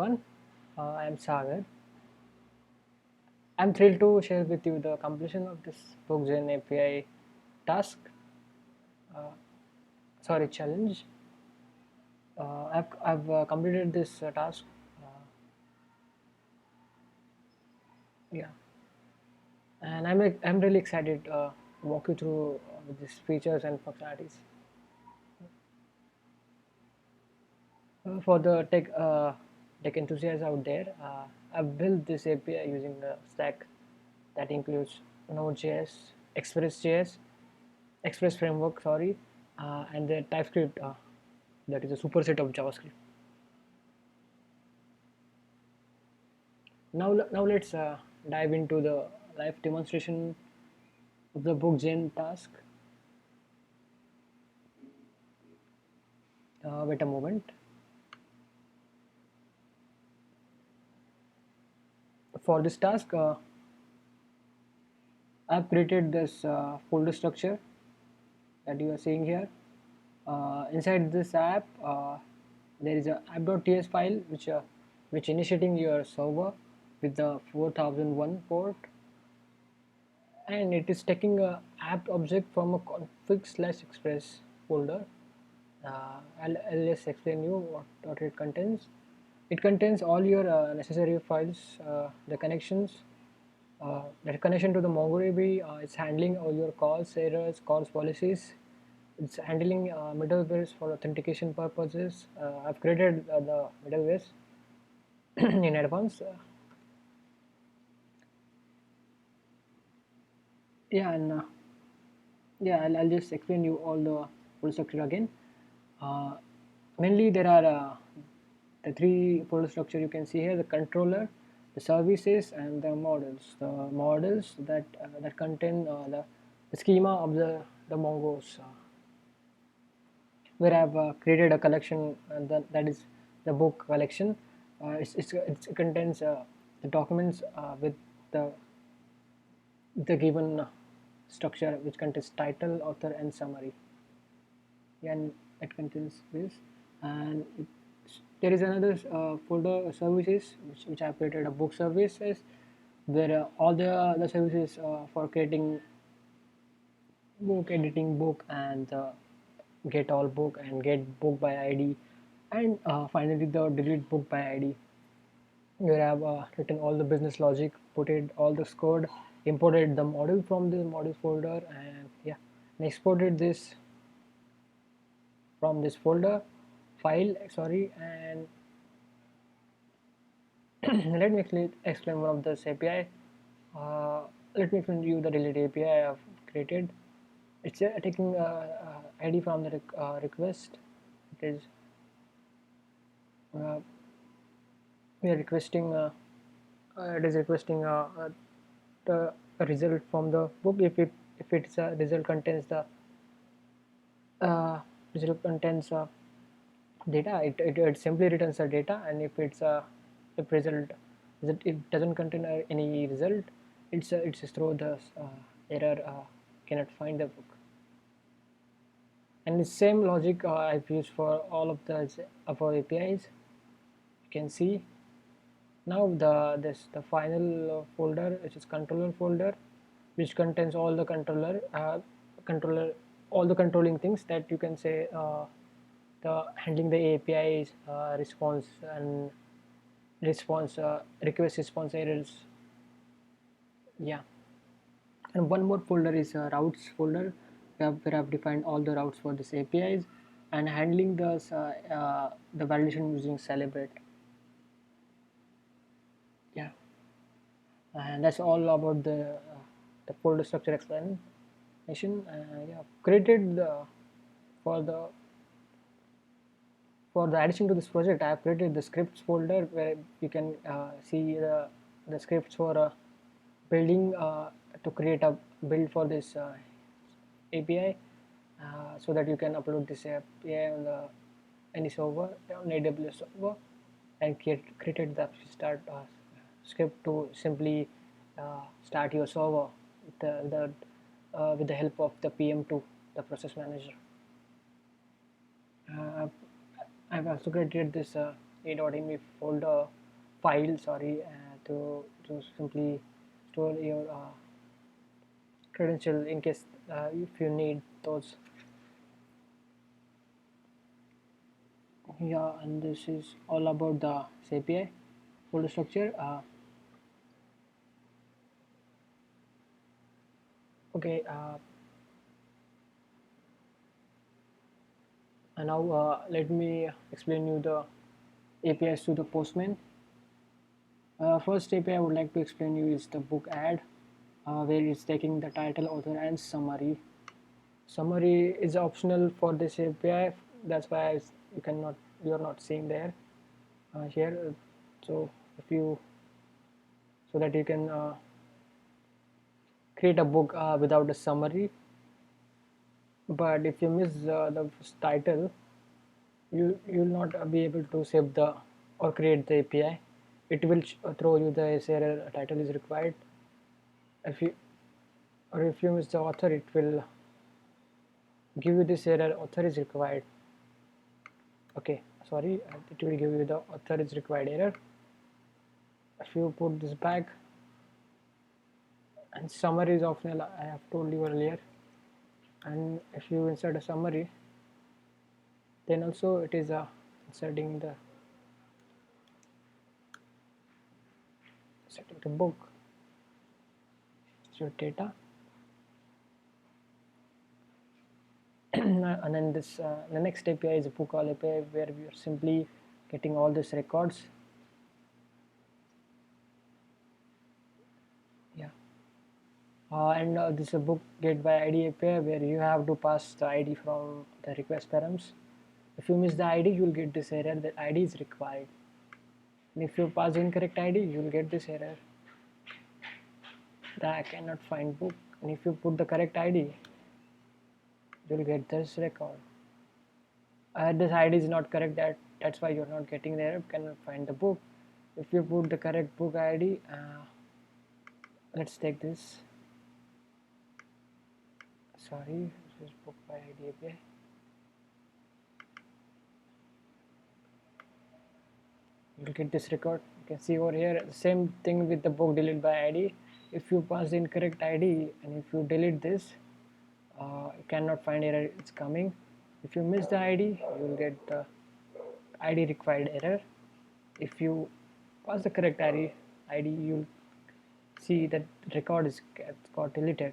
Everyone, I am Sagar. I'm thrilled to share with you the completion of this Bookgen API task, uh, challenge. I've completed this task. Uh, yeah, and I'm really excited to walk you through these features and functionalities. For the tech enthusiasts out there, I've built this API using a stack that includes Node.js, Express.js, Express framework, sorry, and the TypeScript that is a superset of JavaScript. Now let's dive into the live demonstration of the bookgen task. Wait a moment. For this task, I've created this folder structure that you are seeing here. Inside this app, there is a app.ts file which initiating your server with the 4001 port, and it is taking a app object from a config/express folder. I'll just explain you what it contains. It contains all your necessary files, the connection to the MongoDB. It's handling all your calls, errors, calls policies. It's handling middlewares for authentication purposes. I've created the middlewares in advance. Yeah, and yeah, I'll just explain you all the full structure again. Uh, Mainly, there are the three folder structure you can see here: the controller, the services, and the models. The models that contain the schema of the Mongos. Where I've created a collection that is the book collection. It contains the documents with the the given structure, which contains title, author, and summary. And it contains this, and there is another folder services which I created a book services, where all the services for creating book, editing book, and get all book and get book by id, and finally the delete book by id. You have written all the business logic, put it all this code, imported the model from the model folder, and yeah, and exported this from this folder file, sorry. And let me explain one of this API. uh, Let me explain you the delete API I have created. It's taking ID from the request. It is uh, we are requesting it is requesting the result from the book. If its result contains the uh, result contains data, it simply returns the data. And if it's if result it doesn't contain any result, it's throw the error, cannot find the book. And the same logic I've used for all of the other APIs. You can see now the final folder, which is controller folder, which contains all the controller all the controlling things that you can say, the handling the APIs, response and response request response errors. Yeah, and one more folder is a routes folder, where I've defined all the routes for this APIs and handling the validation using Celebrate. Yeah, and that's all about the folder structure explanation. Yeah, created for the for the addition to this project, I have created the scripts folder, where you can see the scripts for building to create a build for this API, so that you can upload this API on any server, on AWS server, and created the start script to simply start your server with the help of the PM2, the process manager. Uh, I've also created this a.me folder file, sorry, to simply store your credential in case if you need those. Yeah, and this is all about the API folder structure. Okay, and now let me explain you the APIs to the Postman. First API I would like to explain you is the book add, where it's taking the title, author, and summary. Summary is optional for this API. That's why you are not seeing there here. So if you so that you can create a book without a summary. But if you miss the title, you'll not be able to save the or create the API. It will throw you the error title is required. If you if you miss the author, it will give you this error author is required. Okay, sorry, it will give you the author is required error. If you put this back, and summary is optional, I have told you earlier, and if you insert a summary, then also it is inserting the book, your data. And then this the next API is a book all API, where we are simply getting all these records. Yeah, and this is a book get by ID API, where you have to pass the ID from the request params. If you miss the ID, you will get this error that ID is required. And if you pass incorrect ID, you will get this error that I cannot find book. And if you put the correct ID, you will get this record. This ID is not correct, that's why you're not getting the error, cannot find the book. If you put the correct book ID, let's take this. Sorry, this is book by ID API. You'll get this record. You can see over here, same thing with the book delete by ID. If you pass the incorrect ID and if you delete this, you cannot find error, it's coming. If you miss the ID, you will get the ID required error. If you pass the correct ID, you'll see that record is got deleted.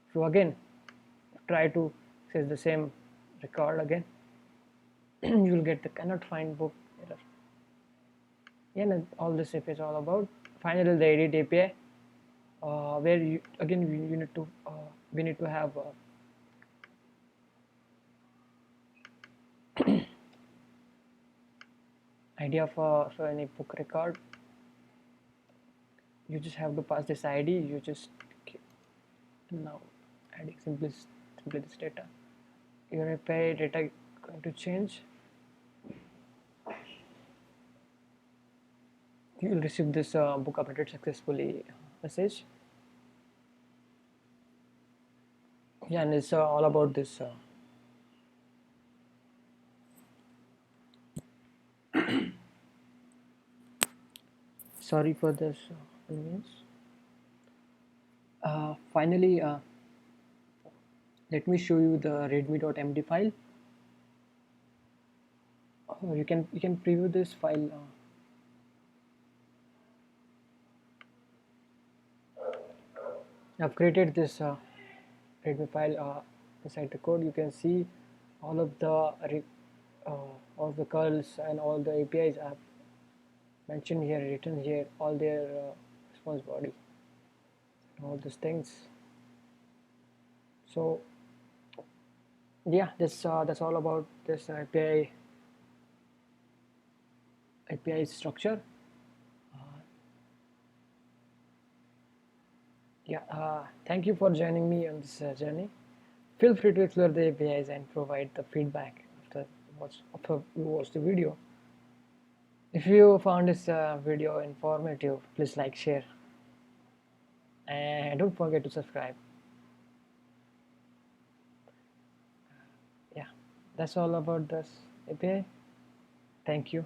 If you again try to access the same record again, you will get the cannot find book error. Yeah, and all this API is all about. Finally, the edit API, where you again you need to we need to have idea for any book record. You just have to pass this ID. You just now adding simply this data. Your API data going to change. You will receive this book updated successfully message. Yeah, and it's all about this. Sorry for this inconvenience. Finally, let me show you the readme.md file. You can preview this file. I've created this readme file inside the code. You can see all of the curls and all the APIs I've mentioned here, written here, all their response body, all these things. So yeah, that's all about this API structure. Thank you for joining me on this journey. Feel free to explore the APIs and provide the feedback after you watch the video. If you found this video informative, please like, share, and don't forget to subscribe. Yeah, that's all about this API. Thank you.